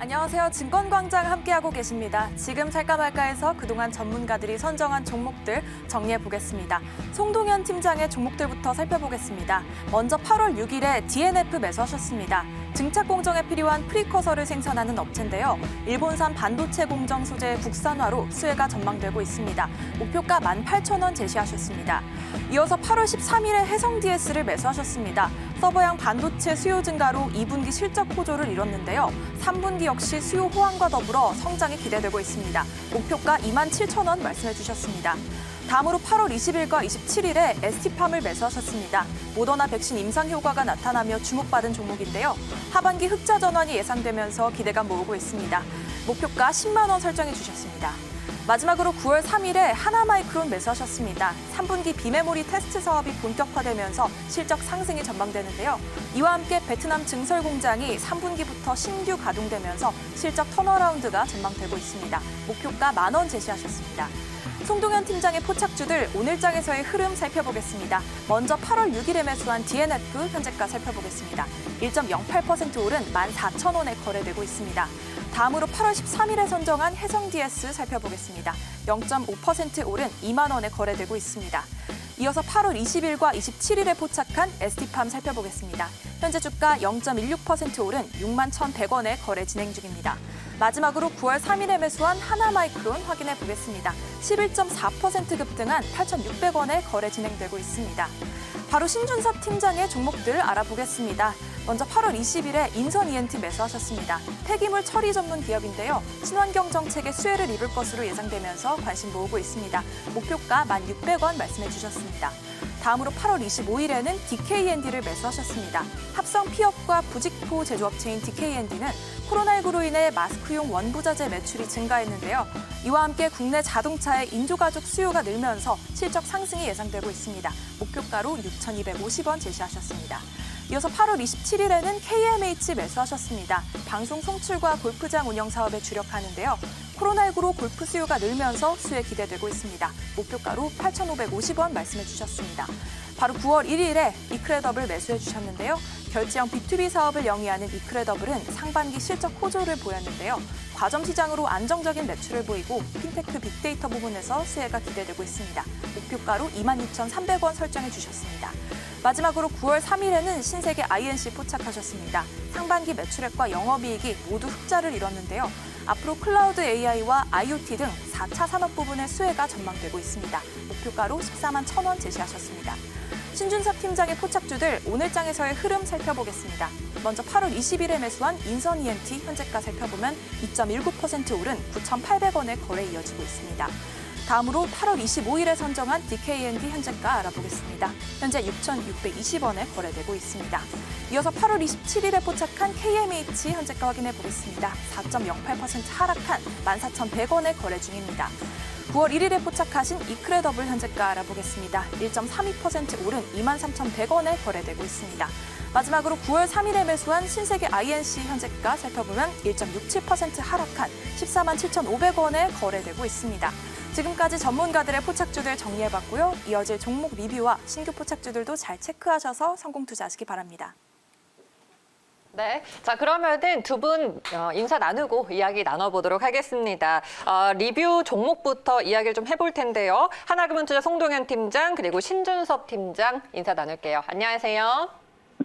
안녕하세요. 증권광장 함께하고 계십니다. 지금 살까 말까해서 그동안 전문가들이 선정한 종목들 정리해 보겠습니다. 송동현 팀장의 종목들부터 살펴보겠습니다. 먼저 8월 6일에 DNF 매수하셨습니다. 증착 공정에 필요한 프리커서를 생산하는 업체인데요. 일본산 반도체 공정 소재 국산화로 수혜가 전망되고 있습니다. 목표가 18,000원 제시하셨습니다. 이어서 8월 13일에 해성DS를 매수하셨습니다. 서버형 반도체 수요 증가로 2분기 실적 호조를 이뤘는데요. 3분기 역시 수요 호황과 더불어 성장이 기대되고 있습니다. 목표가 27,000원 말씀해 주셨습니다. 다음으로 8월 20일과 27일에 ST팜을 매수하셨습니다. 모더나 백신 임상 효과가 나타나며 주목받은 종목인데요. 하반기 흑자 전환이 예상되면서 기대감 모으고 있습니다. 목표가 10만 원 설정해 주셨습니다. 마지막으로 9월 3일에 하나마이크론 매수하셨습니다. 3분기 비메모리 테스트 사업이 본격화되면서 실적 상승이 전망되는데요. 이와 함께 베트남 증설 공장이 3분기부터 신규 가동되면서 실적 턴어라운드가 전망되고 있습니다. 목표가 10,000원 제시하셨습니다. 송동현 팀장의 포착주들 오늘장에서의 흐름 살펴보겠습니다. 먼저 8월 6일에 매수한 DNF 현재가 살펴보겠습니다. 1.08% 오른 14,000원에 거래되고 있습니다. 다음으로 8월 13일에 선정한 해성DS 살펴보겠습니다. 0.5% 오른 2만 원에 거래되고 있습니다. 이어서 8월 20일과 27일에 포착한 ST팜 살펴보겠습니다. 현재 주가 0.16% 오른 61,100원에 거래 진행 중입니다. 마지막으로 9월 3일에 매수한 하나마이크론 확인해 보겠습니다. 11.4% 급등한 8,600원에 거래 진행되고 있습니다. 바로 신준섭 팀장의 종목들 알아보겠습니다. 먼저 8월 20일에 인선 ENT 매수하셨습니다. 폐기물 처리 전문 기업인데요. 친환경 정책에 수혜를 입을 것으로 예상되면서 관심 모으고 있습니다. 목표가 1,600원 말씀해 주셨습니다. 다음으로 8월 25일에는 DKND를 매수하셨습니다. 합성 피업과 부직포 제조업체인 DKND는 코로나19로 인해 마스크용 원부자재 매출이 증가했는데요. 이와 함께 국내 자동차의 인조가죽 수요가 늘면서 실적 상승이 예상되고 있습니다. 목표가로 6,250원 제시하셨습니다. 이어서 8월 27일에는 KMH 매수하셨습니다. 방송 송출과 골프장 운영 사업에 주력하는데요. 코로나19로 골프 수요가 늘면서 수혜 기대되고 있습니다. 목표가로 8,550원 말씀해 주셨습니다. 바로 9월 1일에 이크레더블 매수해 주셨는데요. 결제형 B2B 사업을 영위하는 이크레더블은 상반기 실적 호조를 보였는데요. 과점 시장으로 안정적인 매출을 보이고 핀테크 빅데이터 부분에서 수혜가 기대되고 있습니다. 목표가로 26,300원 설정해 주셨습니다. 마지막으로 9월 3일에는 신세계 INC 포착하셨습니다. 상반기 매출액과 영업이익이 모두 흑자를 이뤘는데요. 앞으로 클라우드 AI와 IoT 등 4차 산업 부분의 수혜가 전망되고 있습니다. 목표가로 141,000원 제시하셨습니다. 신준섭 팀장의 포착주들 오늘장에서의 흐름 살펴보겠습니다. 먼저 8월 20일에 매수한 인선 ENT 현재가 살펴보면 2.19% 오른 9,800원의 거래 이어지고 있습니다. 다음으로 8월 25일에 선정한 DKND 현재가 알아보겠습니다. 현재 6,620원에 거래되고 있습니다. 이어서 8월 27일에 포착한 KMH 현재가 확인해 보겠습니다. 4.08% 하락한 14,100원에 거래 중입니다. 9월 1일에 포착하신 이크레더블 현재가 알아보겠습니다. 1.32% 오른 23,100원에 거래되고 있습니다. 마지막으로 9월 3일에 매수한 신세계 INC 현재가 살펴보면 1.67% 하락한 147,500원에 거래되고 있습니다. 지금까지 전문가들의 포착주들 정리해봤고요. 이어질 종목 리뷰와 신규 포착주들도 잘 체크하셔서 성공 투자하시기 바랍니다. 네, 자 그러면은 두 분 인사 나누고 이야기 나눠보도록 하겠습니다. 리뷰 종목부터 이야기를 좀 해볼 텐데요. 하나금융투자 송동현 팀장 그리고 신준섭 팀장 인사 나눌게요. 안녕하세요.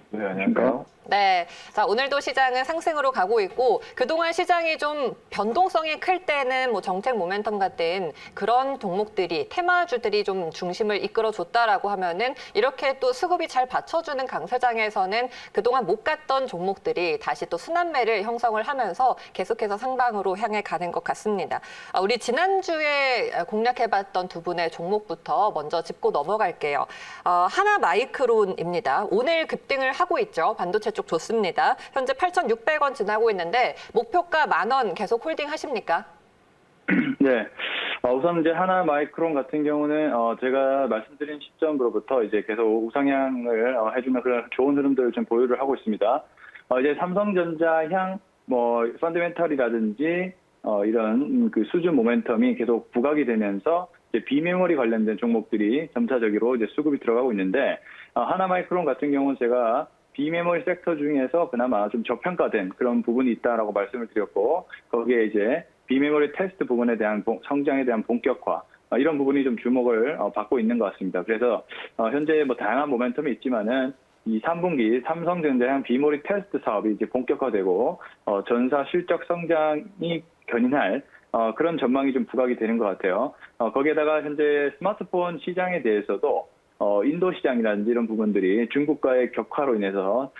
네, 안녕하세요. 네, 자 오늘도 시장은 상승으로 가고 있고 그동안 시장이 좀 변동성이 클 때는 뭐 정책 모멘텀 같은 그런 종목들이 테마주들이 좀 중심을 이끌어줬다라고 하면은 이렇게 또 수급이 잘 받쳐주는 강세장에서는 그동안 못 갔던 종목들이 다시 또 순환매를 형성을 하면서 계속해서 상방으로 향해 가는 것 같습니다. 우리 지난주에 공략해봤던 두 분의 종목부터 먼저 짚고 넘어갈게요. 하나마이크론입니다. 오늘 급등을 하고 있죠. 반도체 쪽 좋습니다. 현재 8,600원 지나고 있는데 목표가 10,000원 계속 홀딩 하십니까? 네. 우선 이제 하나마이크론 같은 경우는 제가 말씀드린 시점으로부터 이제 계속 우상향을 해주는 그런 좋은 흐름들을 좀 보유를 하고 있습니다. 이제 삼성전자 향 펀더멘털이라든지 이런 그 수준 모멘텀이 계속 부각이 되면서 이제 비메모리 관련된 종목들이 점차적으로 이제 수급이 들어가고 있는데 하나마이크론 같은 경우는 제가 비메모리 섹터 중에서 그나마 좀 저평가된 그런 부분이 있다라고 말씀을 드렸고, 거기에 이제 비메모리 테스트 부분에 대한 성장에 대한 본격화, 이런 부분이 좀 주목을 받고 있는 것 같습니다. 그래서 현재 뭐 다양한 모멘텀이 있지만은 이 3분기 삼성전자형 비메모리 테스트 사업이 이제 본격화되고 전사 실적 성장이 견인할 그런 전망이 좀 부각이 되는 것 같아요. 거기에다가 현재 스마트폰 시장에 대해서도 인도 시장이라든지 이런 부분들이 중국과의 격화로 인해서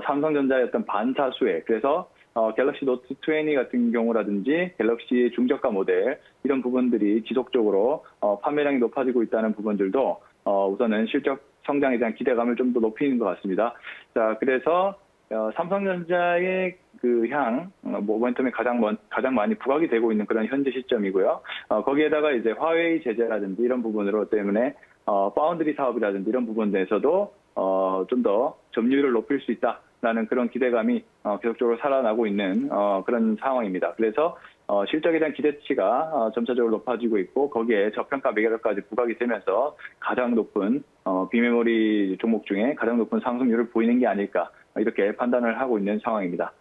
삼성전자의 어떤 반사 수혜, 그래서 갤럭시 노트 20 같은 경우라든지 갤럭시 중저가 모델 이런 부분들이 지속적으로 판매량이 높아지고 있다는 부분들도 우선은 실적 성장에 대한 기대감을 좀 더 높이는 것 같습니다. 자, 그래서 삼성전자의 그 모멘텀이 가장 많이 부각이 되고 있는 그런 현재 시점이고요. 거기에다가 이제 화웨이 제재라든지 이런 부분으로 때문에 파운드리 사업이라든지 이런 부분에서도 좀 더 점유율을 높일 수 있다라는 그런 기대감이 계속적으로 살아나고 있는 그런 상황입니다. 그래서 실적에 대한 기대치가 점차적으로 높아지고 있고, 거기에 저평가 매결까지 부각이 되면서 가장 높은 비메모리 종목 중에 가장 높은 상승률을 보이는 게 아닐까, 이렇게 판단을 하고 있는 상황입니다.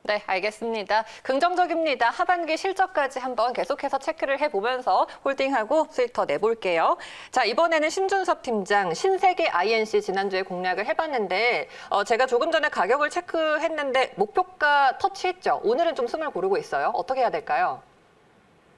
네, 알겠습니다. 긍정적입니다. 하반기 실적까지 한번 계속해서 체크를 해보면서 홀딩하고 수익 더 내볼게요. 자, 이번에는 신준섭 팀장, 신세계 INC 지난주에 공략을 해봤는데 제가 조금 전에 가격을 체크했는데 목표가 터치했죠. 오늘은 좀 숨을 고르고 있어요. 어떻게 해야 될까요?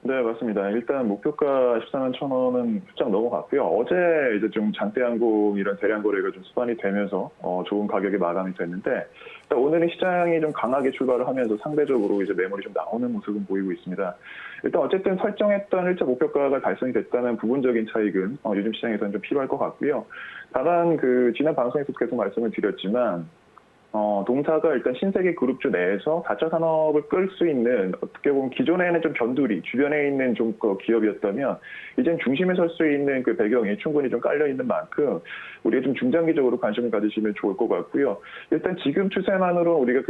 네, 맞습니다. 일단 목표가 14만 1,000원은 훌쩍 넘어갔고요. 어제 이제 좀 장대항공 이런 대량 거래가 좀 수반이 되면서 좋은 가격에 마감이 됐는데, 오늘은 시장이 좀 강하게 출발을 하면서 상대적으로 이제 매물이 좀 나오는 모습은 보이고 있습니다. 일단 어쨌든 설정했던 1차 목표가가 달성이 됐다는 부분적인 차익은 요즘 시장에서는 좀 필요할 것 같고요. 다만 지난 방송에서 계속 말씀을 드렸지만, 동사가 일단 신세계 그룹주 내에서 4차 산업을 끌 수 있는, 어떻게 보면 기존에는 좀 변두리, 주변에 있는 좀 기업이었다면, 이젠 중심에 설 수 있는 그 배경이 충분히 좀 깔려 있는 만큼, 우리가 좀 중장기적으로 관심을 가지시면 좋을 것 같고요. 일단 지금 추세만으로 우리가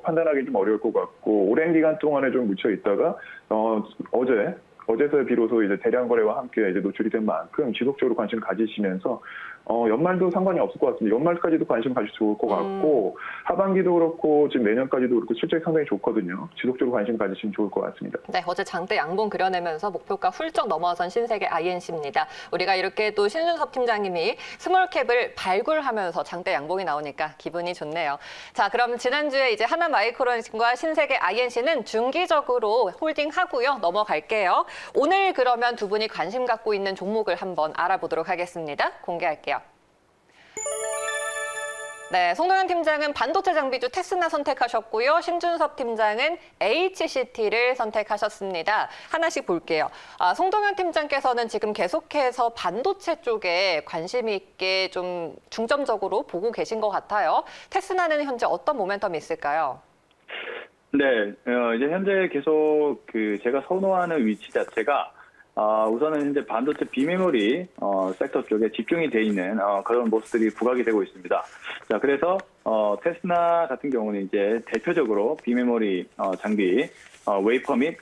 판단하기 좀 어려울 것 같고, 오랜 기간 동안에 좀 묻혀 있다가, 어제서 비로소 이제 대량 거래와 함께 이제 노출이 된 만큼 지속적으로 관심을 가지시면서 연말도 상관이 없을 것 같습니다. 연말까지도 관심 가지셔도 좋을 것 같고, 하반기도 그렇고 지금 내년까지도 그렇고 실적이 상당히 좋거든요. 지속적으로 관심 가지시면 좋을 것 같습니다. 네, 어제 장대 양봉 그려내면서 목표가 훌쩍 넘어선 신세계 INC입니다. 우리가 이렇게 또 신준섭 팀장님이 스몰캡을 발굴하면서 장대 양봉이 나오니까 기분이 좋네요. 자, 그럼 지난주에 이제 하나마이크론과 신세계 INC는 중기적으로 홀딩하고요. 넘어갈게요. 오늘 그러면 두 분이 관심 갖고 있는 종목을 한번 알아보도록 하겠습니다. 공개할게요. 네, 송동현 팀장은 반도체 장비주 테스나 선택하셨고요. 신준섭 팀장은 HCT를 선택하셨습니다. 하나씩 볼게요. 송동현 팀장께서는 지금 계속해서 반도체 쪽에 관심 있게 좀 중점적으로 보고 계신 것 같아요. 테스나는 현재 어떤 모멘텀이 있을까요? 네, 이제 현재 계속 제가 선호하는 위치 자체가 우선은 현재 반도체 비메모리 섹터 쪽에 집중이 돼 있는 그런 모습들이 부각이 되고 있습니다. 자, 그래서 테스나 같은 경우는 이제 대표적으로 비메모리 장비 웨이퍼 및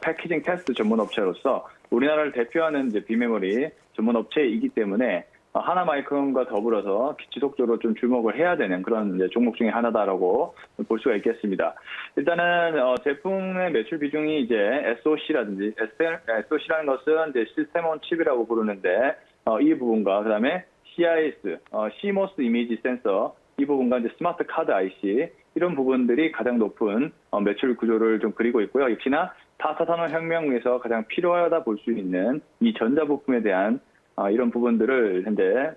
패키징 테스트 전문 업체로서 우리나라를 대표하는 이제 비메모리 전문 업체이기 때문에 하나마이크론과 더불어서 지속적으로 좀 주목을 해야 되는 그런 이제 종목 중에 하나다라고 볼 수가 있겠습니다. 일단은 제품의 매출 비중이 이제 SOC라든지 SOC라는 것은 이제 시스템 온 칩이라고 부르는데 이 부분과 그다음에 CIS, CMOS 이미지 센서 이 부분과 이제 스마트 카드 IC 이런 부분들이 가장 높은 매출 구조를 좀 그리고 있고요. 역시나 4차 산업혁명 위해서 가장 필요하다 볼 수 있는 이 전자부품에 대한 이런 부분들을 현재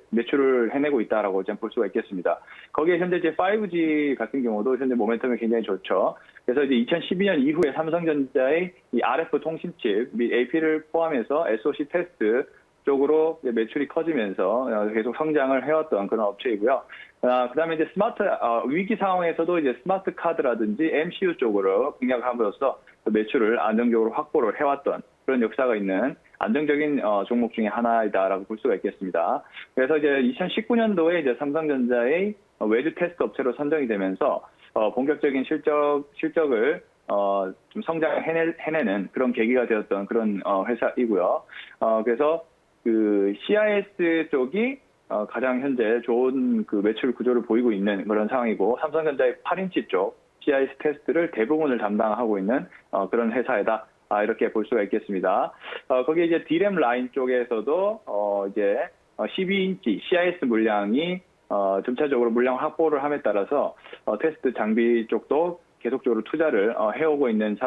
매출을 해내고 있다라고 볼 수가 있겠습니다. 거기에 현재 이제 5G 같은 경우도 현재 모멘텀이 굉장히 좋죠. 그래서 이제 2012년 이후에 삼성전자의 이 RF 통신칩 및 AP를 포함해서 SOC 테스트 쪽으로 매출이 커지면서 계속 성장을 해왔던 그런 업체이고요. 그다음에 이제 위기 상황에서도 이제 스마트 카드라든지 MCU 쪽으로 공략을 함으로써 매출을 안정적으로 확보를 해왔던 그런 역사가 있는 안정적인 종목 중에 하나이다라고 볼 수가 있겠습니다. 그래서 이제 2019년도에 이제 삼성전자의 외주 테스트 업체로 선정이 되면서 본격적인 실적을 좀 성장을 해내는 그런 계기가 되었던 그런 회사이고요. 그래서 CIS 쪽이 가장 현재 좋은 그 매출 구조를 보이고 있는 그런 상황이고, 삼성전자의 8인치 쪽 CIS 테스트를 대부분을 담당하고 있는 그런 회사이다. 이렇게 볼 수가 있겠습니다. 거기에 이제 D램 라인 쪽에서도 이제 12인치 CIS 물량이 점차적으로 물량 확보를 함에 따라서 테스트 장비 쪽도 계속적으로 투자를 해오고 있는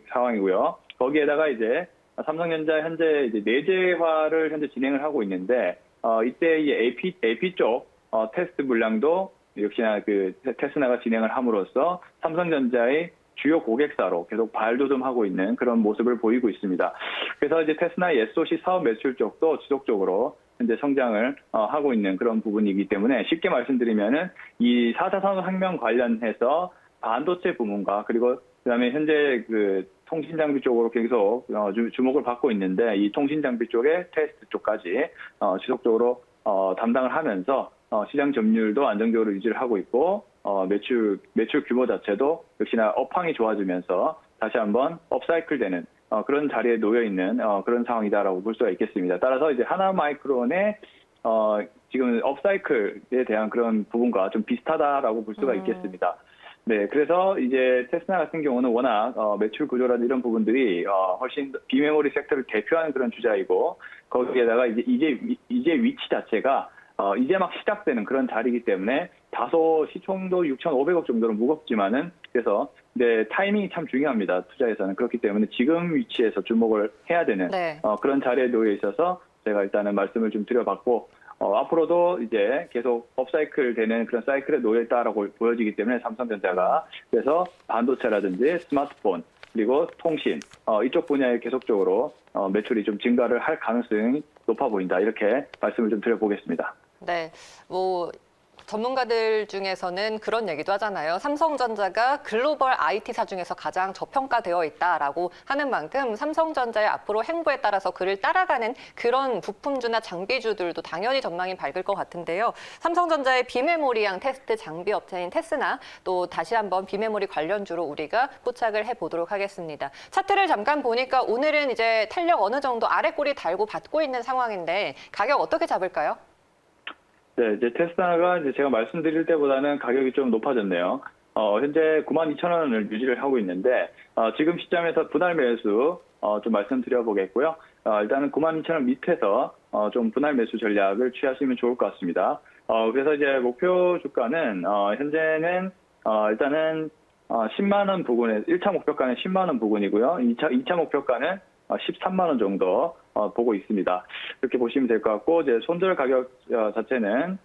상황이고요. 거기에다가 이제 삼성전자 현재 이제 내재화를 현재 진행을 하고 있는데, 이때 이 AP 쪽 테스트 물량도 역시나 그 테스나가 진행을 함으로써 삼성전자의 주요 고객사로 계속 발돋움하고 있는 그런 모습을 보이고 있습니다. 그래서 이제 테스나의 SoC 사업 매출 쪽도 지속적으로 현재 성장을 하고 있는 그런 부분이기 때문에, 쉽게 말씀드리면은 이 4차 산업혁명 관련해서 반도체 부문과 그리고 그다음에 현재 그 통신 장비 쪽으로 계속 주목을 받고 있는데, 이 통신 장비 쪽의 테스트 쪽까지 지속적으로 담당을 하면서 시장 점유율도 안정적으로 유지를 하고 있고, 매출 규모 자체도 역시나 업황이 좋아지면서 다시 한번 업사이클 되는 그런 자리에 놓여 있는 그런 상황이다라고 볼 수가 있겠습니다. 따라서 이제 하나마이크론의 지금 업사이클에 대한 그런 부분과 좀 비슷하다라고 볼 수가 있겠습니다. 네, 그래서 이제 테스나 같은 경우는 워낙 매출 구조라든 이런 부분들이 훨씬 비메모리 섹터를 대표하는 그런 주자이고, 거기에다가 이제 위치 자체가 이제 막 시작되는 그런 자리이기 때문에 다소 시총도 6,500억 정도로 무겁지만은, 그래서 네, 타이밍이 참 중요합니다. 투자에서는. 그렇기 때문에 지금 위치에서 주목을 해야 되는 네. 그런 자리에 놓여 있어서 제가 일단은 말씀을 좀 드려봤고, 앞으로도 이제 계속 업사이클 되는 그런 사이클에 놓여 있다라고 보여지기 때문에 삼성전자가, 그래서 반도체라든지 스마트폰 그리고 통신 이쪽 분야에 계속적으로 매출이 좀 증가를 할 가능성이 높아 보인다, 이렇게 말씀을 좀 드려보겠습니다. 네, 전문가들 중에서는 그런 얘기도 하잖아요. 삼성전자가 글로벌 IT사 중에서 가장 저평가되어 있다라고 하는 만큼 삼성전자의 앞으로 행보에 따라서 그를 따라가는 그런 부품주나 장비주들도 당연히 전망이 밝을 것 같은데요. 삼성전자의 비메모리형 테스트 장비 업체인 테스나, 또 다시 한번 비메모리 관련주로 우리가 포착을 해보도록 하겠습니다. 차트를 잠깐 보니까 오늘은 이제 탄력 어느 정도 아래 꼬리 달고 받고 있는 상황인데, 가격 어떻게 잡을까요? 네, 이제 테스나가 이제 제가 말씀드릴 때보다는 가격이 좀 높아졌네요. 현재 92,000원을 유지를 하고 있는데, 지금 시점에서 분할 매수 좀 말씀드려보겠고요. 일단은 92,000원 밑에서 좀 분할 매수 전략을 취하시면 좋을 것 같습니다. 그래서 이제 목표 주가는 현재는 일단은 10만 원 부근에 1차 목표가는 10만 원 부근이고요. 2차 목표가는 13만 원 정도 보고 있습니다. 이렇게 보시면 될 것 같고, 이제 손절 가격 자체는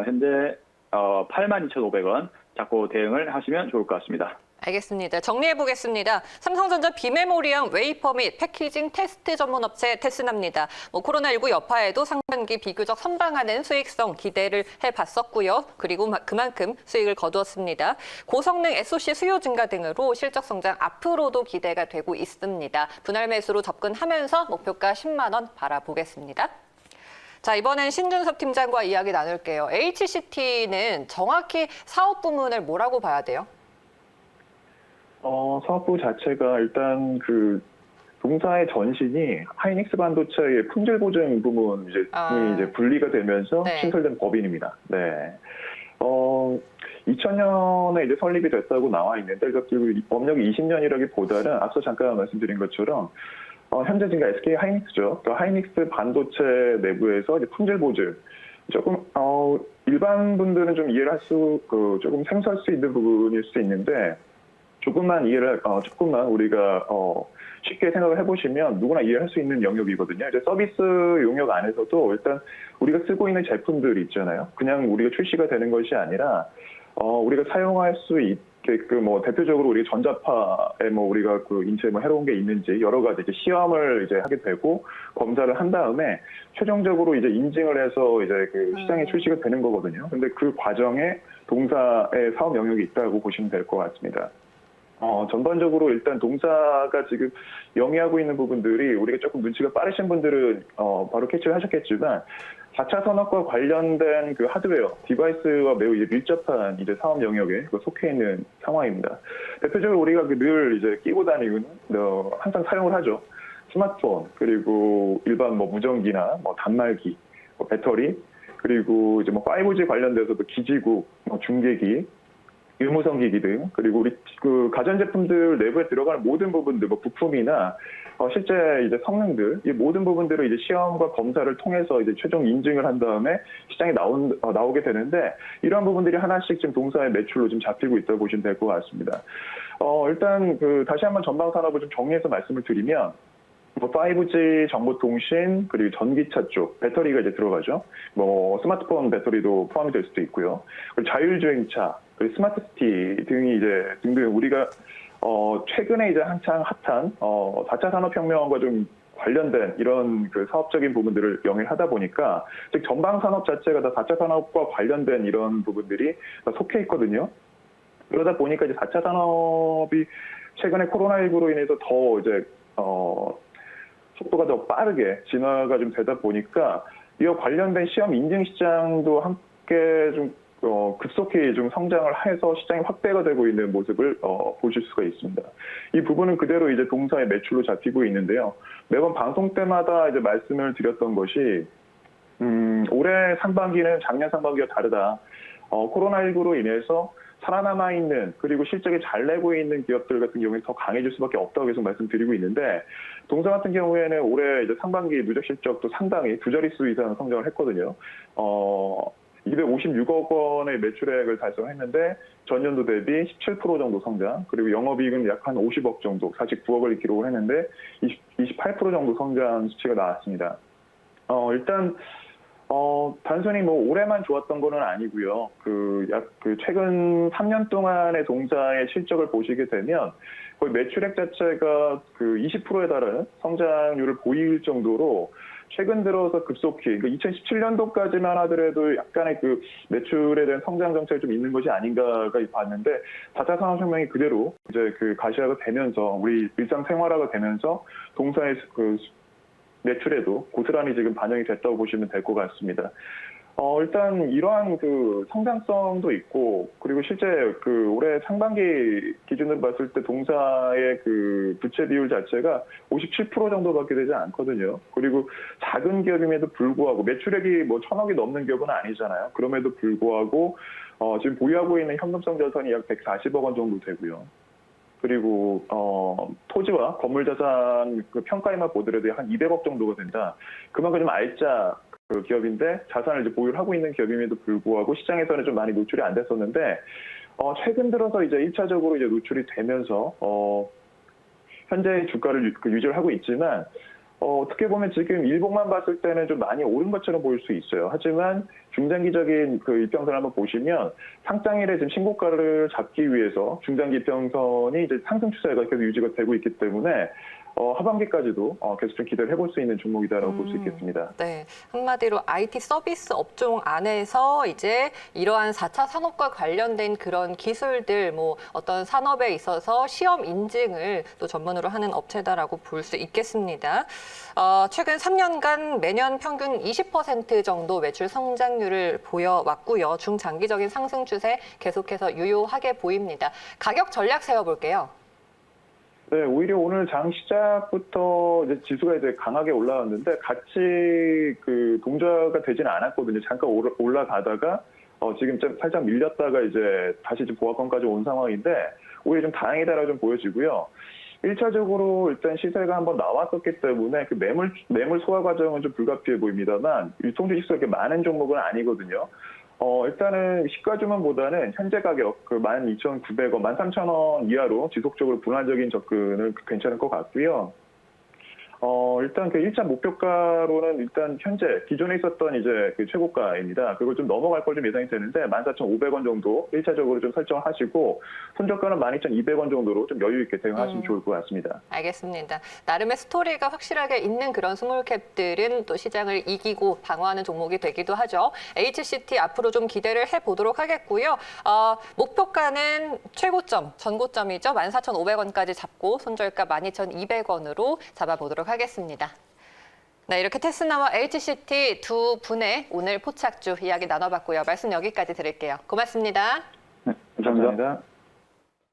현재 82,500원 잡고 대응을 하시면 좋을 것 같습니다. 알겠습니다. 정리해 보겠습니다. 삼성전자 비메모리형 웨이퍼 및 패키징 테스트 전문 업체 테스나입니다. 코로나19 여파에도 상반기 비교적 선방하는 수익성 기대를 해봤었고요. 그리고 그만큼 수익을 거두었습니다. 고성능 SoC 수요 증가 등으로 실적 성장 앞으로도 기대가 되고 있습니다. 분할 매수로 접근하면서 목표가 10만 원 바라보겠습니다. 자, 이번엔 신준섭 팀장과 이야기 나눌게요. HCT는 정확히 사업 부문을 뭐라고 봐야 돼요? 사업부 자체가 일단 그 동사의 전신이 하이닉스 반도체의 품질 보증 부문 이제 분리가 되면서 네. 신설된 법인입니다. 네. 2000년에 이제 설립이 됐다고 나와 있는데, 그 법력이 20년이라기보다는 앞서 잠깐 말씀드린 것처럼 현재 지금 SK 하이닉스죠. 그 하이닉스 반도체 내부에서 이제 품질 보증 조금 일반 분들은 좀 이해를 조금 생소할 수 있는 부분일 수 있는데, 조금만 우리가 쉽게 생각을 해보시면 누구나 이해할 수 있는 영역이거든요. 이제 서비스 용역 안에서도 일단 우리가 쓰고 있는 제품들이 있잖아요. 그냥 우리가 출시가 되는 것이 아니라 우리가 사용할 수 있게끔 대표적으로 우리 전자파에 우리가 그 인체에 해로운 게 있는지 여러 가지 이제 시험을 이제 하게 되고 검사를 한 다음에 최종적으로 이제 인증을 해서 이제 그 시장에 출시가 되는 거거든요. 근데 그 과정에 동사의 사업 영역이 있다고 보시면 될 것 같습니다. 전반적으로 일단 동사가 지금 영위하고 있는 부분들이 우리가 조금 눈치가 빠르신 분들은 바로 캐치를 하셨겠지만, 4차 산업과 관련된 그 하드웨어, 디바이스와 매우 이제 밀접한 이제 사업 영역에 속해 있는 상황입니다. 대표적으로 우리가 늘 이제 끼고 다니는, 항상 사용을 하죠. 스마트폰, 그리고 일반 무전기나 단말기, 배터리, 그리고 이제 뭐 5G 관련돼서도 기지국, 뭐 중계기, 유무선기기 등, 그리고 우리 그 가전제품들 내부에 들어가는 모든 부분들, 뭐 부품이나 실제 이제 성능들, 이 모든 부분들을 이제 시험과 검사를 통해서 이제 최종 인증을 한 다음에 시장에 나오게 되는데, 이러한 부분들이 하나씩 지금 동사의 매출로 좀 잡히고 있다고 보시면 될 것 같습니다. 일단 다시 한번 전방 산업을 좀 정리해서 말씀을 드리면, 뭐 5G 정보통신, 그리고 전기차 쪽 배터리가 이제 들어가죠. 뭐 스마트폰 배터리도 포함이 될 수도 있고요. 그리고 자율주행차, 그리고 스마트시티 등이 이제 등등 우리가 최근에 이제 한창 핫한 4차 산업혁명과 좀 관련된 이런 그 사업적인 부분들을 영위하다 보니까, 즉 전방 산업 자체가 다 4차 산업과 관련된 이런 부분들이 다 속해 있거든요. 그러다 보니까 이제 4차 산업이 최근에 코로나19로 인해서 더 이제 속도가 더 빠르게 진화가 좀 되다 보니까 이와 관련된 시험 인증 시장도 함께 좀 급속히 좀 성장을 해서 시장이 확대가 되고 있는 모습을 보실 수가 있습니다. 이 부분은 그대로 이제 동사의 매출로 잡히고 있는데요. 매번 방송 때마다 이제 말씀을 드렸던 것이 올해 상반기는 작년 상반기와 다르다. 코로나19로 인해서 살아남아 있는, 그리고 실적이 잘 내고 있는 기업들 같은 경우에 더 강해질 수밖에 없다고 계속 말씀드리고 있는데, 동사 같은 경우에는 올해 이제 상반기 누적 실적도 상당히 두 자릿수 이상 성장을 했거든요. 256억 원의 매출액을 달성했는데 전년도 대비 17% 정도 성장, 그리고 영업이익은 약 한 50억 정도, 49억을 기록을 했는데 28% 정도 성장 수치가 나왔습니다. 일단 단순히 뭐 올해만 좋았던 거는 아니고요. 최근 3년 동안의 동사의 실적을 보시게 되면 거의 매출액 자체가 20%에 달하는 성장률을 보일 정도로 최근 들어서 급속히, 2017년도까지만 하더라도 약간의 매출에 대한 성장 정책이 좀 있는 것이 아닌가가 봤는데, 4차 산업혁명이 그대로 이제 가시화가 되면서 우리 일상생활화가 되면서 동사의 매출에도 고스란히 지금 반영이 됐다고 보시면 될 것 같습니다. 일단 이러한 성장성도 있고, 그리고 실제 올해 상반기 기준으로 봤을 때 동사의 부채 비율 자체가 57% 정도밖에 되지 않거든요. 그리고 작은 기업임에도 불구하고 매출액이 뭐 1,000억이 넘는 기업은 아니잖아요. 그럼에도 불구하고 지금 보유하고 있는 현금성 자산이 약 140억 원 정도 되고요. 그리고 토지와 건물 자산 평가에만 보더라도 한 200억 정도가 된다. 그만큼 좀 알짜 기업인데 자산을 이제 보유를 하고 있는 기업임에도 불구하고 시장에서는 좀 많이 노출이 안 됐었는데, 최근 들어서 이제 1차적으로 이제 노출이 되면서 현재 주가를 유지를 하고 있지만, 어떻게 보면 지금 일봉만 봤을 때는 좀 많이 오른 것처럼 보일 수 있어요. 하지만 중장기적인 이평선을 한번 보시면 상장일에 지금 신고가를 잡기 위해서 중장기 이평선이 이제 상승 추세가 계속 유지가 되고 있기 때문에 하반기까지도 계속 좀 기대를 해볼 수 있는 종목이다라고 볼 수 있겠습니다. 네, 한마디로 IT 서비스 업종 안에서 이제 이러한 4차 산업과 관련된 그런 기술들, 뭐 어떤 산업에 있어서 시험 인증을 또 전문으로 하는 업체다라고 볼 수 있겠습니다. 최근 3년간 매년 평균 20% 정도 매출 성장률을 보여왔고요. 중장기적인 상승 추세 계속해서 유효하게 보입니다. 가격 전략 세워볼게요. 네, 오히려 오늘 장 시작부터 이제 지수가 이제 강하게 올라왔는데 같이 동조가 되지는 않았거든요. 잠깐 올라가다가 지금 좀 살짝 밀렸다가 이제 다시 좀 보합권까지 온 상황인데 오히려 좀 다행이다라고 좀 보여지고요. 1차적으로 일단 시세가 한번 나왔었기 때문에 매물 소화 과정은 좀 불가피해 보입니다만 유통주식수가 그렇게 많은 종목은 아니거든요. 일단은 시가주문보다는 현재 가격 12,900원, 13,000원 이하로 지속적으로 분할적인 접근은 괜찮을 것 같고요. 일단 1차 목표가로는 일단 현재 기존에 있었던 이제 최고가입니다. 그걸 좀 넘어갈 걸 좀 예상이 되는데 14,500원 정도 1차적으로 좀 설정을 하시고 손절가는 12,200원 정도로 좀 여유 있게 대응하시면 좋을 것 같습니다. 알겠습니다. 나름의 스토리가 확실하게 있는 그런 스몰캡들은 또 시장을 이기고 방어하는 종목이 되기도 하죠. HCT 앞으로 좀 기대를 해보도록 하겠고요. 목표가는 최고점, 전고점이죠. 14,500원까지 잡고 손절가 12,200원으로 잡아보도록 하겠습니다. 네, 이렇게 테스나와 HCT 두 분의 오늘 포착주 이야기 나눠봤고요. 말씀 여기까지 드릴게요. 고맙습니다. 네, 감사합니다.